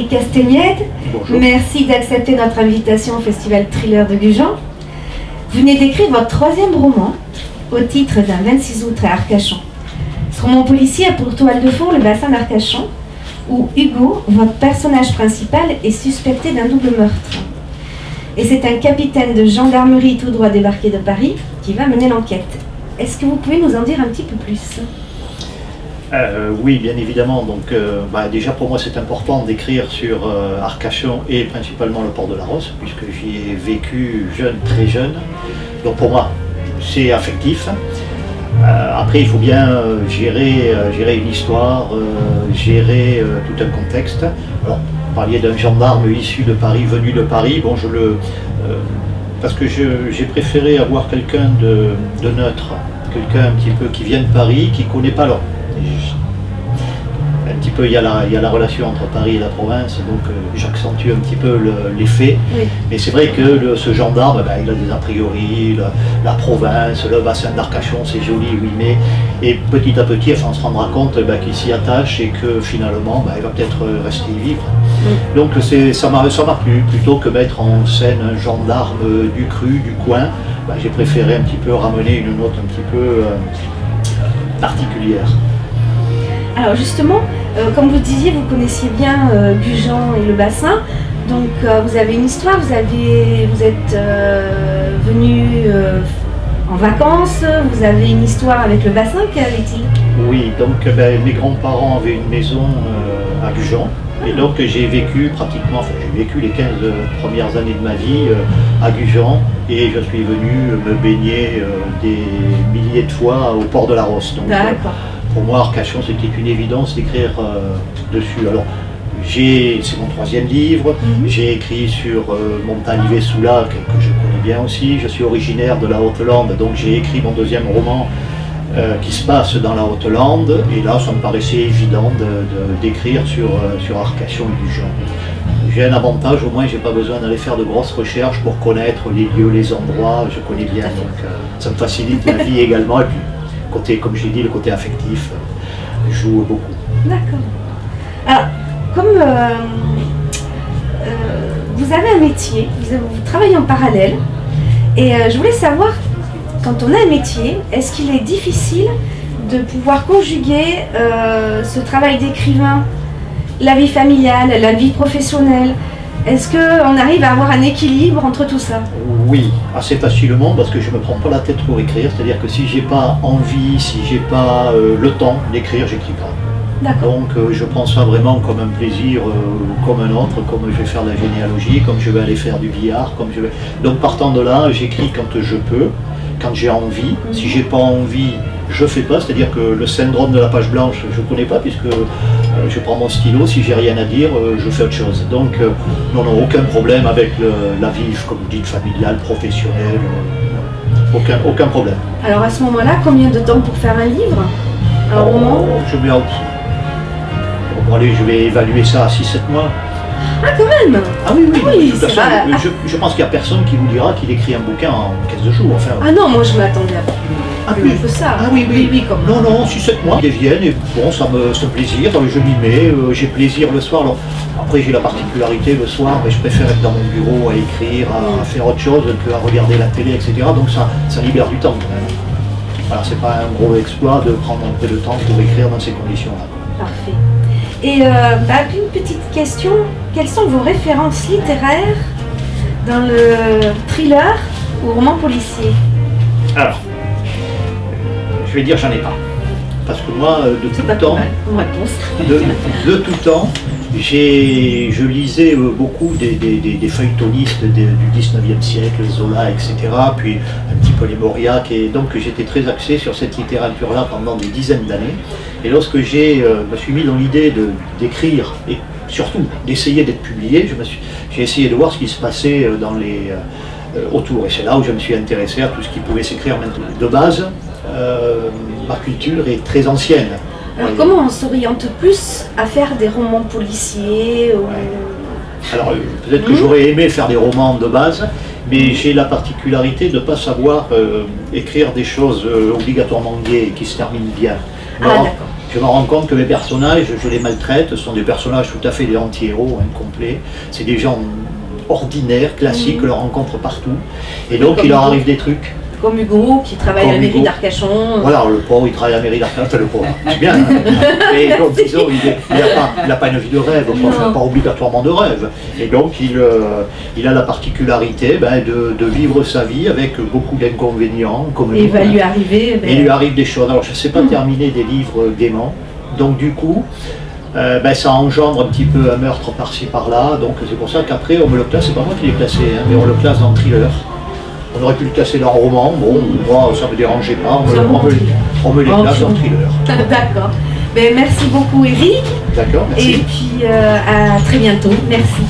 Eric Castagnède. Bonjour. Merci d'accepter notre invitation au Festival Thriller de Gujan. Vous venez d'écrire votre 3e roman au titre d'un 26 août à Arcachon. Ce roman policier a pour toile de fond le bassin d'Arcachon, où Hugo, votre personnage principal, est suspecté d'un double meurtre. Et c'est un capitaine de gendarmerie tout droit débarqué de Paris qui va mener l'enquête. Est-ce que vous pouvez nous en dire un petit peu plus ? Oui, bien évidemment. Donc, déjà pour moi c'est important d'écrire sur Arcachon et principalement le port de la Rosse, puisque j'y ai vécu jeune, très jeune. Donc pour moi c'est affectif. Après il faut bien gérer une histoire, gérer tout un contexte. Alors, vous parliez d'un gendarme issu de Paris, venu de Paris. Bon, parce que j'ai préféré avoir quelqu'un de neutre, quelqu'un un petit peu qui vient de Paris, qui ne connaît pas l'homme. Un petit peu, il y a la relation entre Paris et la province, donc j'accentue un petit peu l'effet. Oui. Mais c'est vrai que ce gendarme, il a des a priori, la province, le bassin d'Arcachon, c'est joli, oui, mais et petit à petit, on se rendra compte qu'il s'y attache et que finalement, il va peut-être rester y vivre. Oui. Donc ça m'a plu, plutôt que mettre en scène un gendarme du cru, du coin, j'ai préféré un petit peu ramener une note un petit peu particulière. Alors justement, comme vous disiez, vous connaissiez bien Gujan et le bassin, donc vous avez une histoire, vous êtes venu en vacances, vous avez une histoire avec le bassin, quelle est-il ? Oui, donc mes grands-parents avaient une maison à Gujan, et donc j'ai vécu les 15 premières années de ma vie à Gujan, et je suis venu me baigner des milliers de fois au port de la Rosse. Donc, D'accord. pour moi, Arcachon, c'était une évidence d'écrire dessus. Alors, c'est mon 3e livre. J'ai écrit sur Montalivet-sous-Lac, que je connais bien aussi. Je suis originaire de la Haute-Lande, donc j'ai écrit mon 2e roman qui se passe dans la Haute-Lande. Et là, ça me paraissait évident d'écrire sur Arcachon et Gujan. J'ai un avantage, au moins, j'ai pas besoin d'aller faire de grosses recherches pour connaître les lieux, les endroits. Je connais bien, donc ça me facilite la vie également. Et puis, comme j'ai dit, le côté affectif joue beaucoup. D'accord. Alors, comme vous avez un métier, vous travaillez en parallèle, et je voulais savoir, quand on a un métier, est-ce qu'il est difficile de pouvoir conjuguer ce travail d'écrivain, la vie familiale, la vie professionnelle ? Est-ce qu'on arrive à avoir un équilibre entre tout ça ? Oui, assez facilement, parce que je ne me prends pas la tête pour écrire. C'est-à-dire que si j'ai pas envie, si j'ai pas le temps d'écrire, j'écris pas. D'accord. Donc je prends ça vraiment comme un plaisir, comme un autre, comme je vais faire de la généalogie, comme je vais aller faire du billard, Donc partant de là, j'écris quand je peux, quand j'ai envie. Si j'ai pas envie, je fais pas. C'est-à-dire que le syndrome de la page blanche, je connais pas, puisque je prends mon stylo, si j'ai rien à dire, je fais autre chose. Donc non, aucun problème avec la vie, comme vous dites, familiale, professionnelle, aucun problème. Alors à ce moment-là, combien de temps pour faire un livre ? Un roman ? Je mets bon, allez, je vais évaluer ça à 6-7 mois. Ah, quand même. Ah oui, Oui, de toute façon, je pense qu'il n'y a personne qui vous dira qu'il écrit un bouquin en 15 jours. Enfin, Ah non, moi je m'attendais à plus que ça. Ah oui, comme non, 6-7 mois, ils viennent et bon, ça me plaisir, je m'y mets, j'ai plaisir le soir. Alors, après j'ai la particularité le soir, je préfère être dans mon bureau à écrire, à faire autre chose que à regarder la télé, etc. Donc ça libère du temps quand même. Voilà, c'est pas un gros exploit de prendre un peu de temps pour écrire dans ces conditions-là. Parfait. Et une petite question, quelles sont vos références littéraires dans le thriller ou roman policier ? Alors, je vais dire j'en ai pas. Parce que moi, de tout temps, de tout temps, je lisais beaucoup des feuilletonistes du 19e siècle, Zola, etc. Puis un petit peu les Mauriac, et donc j'étais très axé sur cette littérature-là pendant des dizaines d'années. Et lorsque me suis mis dans l'idée d'écrire, et surtout d'essayer d'être publié, j'ai essayé de voir ce qui se passait autour. Et c'est là où je me suis intéressé à tout ce qui pouvait s'écrire maintenant. De base, ma culture est très ancienne. Alors comment on s'oriente plus à faire des romans policiers ou... Alors peut-être que j'aurais aimé faire des romans de base, mais j'ai la particularité de ne pas savoir écrire des choses obligatoirement gaies et qui se terminent bien. Non, je me rends compte que mes personnages, je les maltraite, ce sont des personnages tout à fait des anti-héros, incomplets. C'est des gens ordinaires, classiques, que l'on rencontre partout. Et donc il leur arrive des trucs. Comme Hugo qui travaille à la mairie d'Arcachon. Voilà, le pauvre, il travaille à la mairie d'Arcachon, le pauvre, c'est bien. Hein. Et donc, disons, il n'a pas une vie de rêve, pas obligatoirement de rêve. Et donc, il a la particularité de vivre sa vie avec beaucoup d'inconvénients. Et il va lui arriver... Et il lui arrive des choses. Alors, je ne sais pas terminer des livres gaiement. Donc, du coup, ça engendre un petit peu un meurtre par-ci, par-là. Donc, c'est pour ça qu'après, on me le classe, c'est pas moi qui l'ai classé, hein, mais on le classe dans le thriller. On aurait pu le casser dans le roman, bon, moi ça ne me dérangeait pas, on me les classe dans le thriller. D'accord. Merci beaucoup Eric. D'accord, merci. Et puis à très bientôt, merci.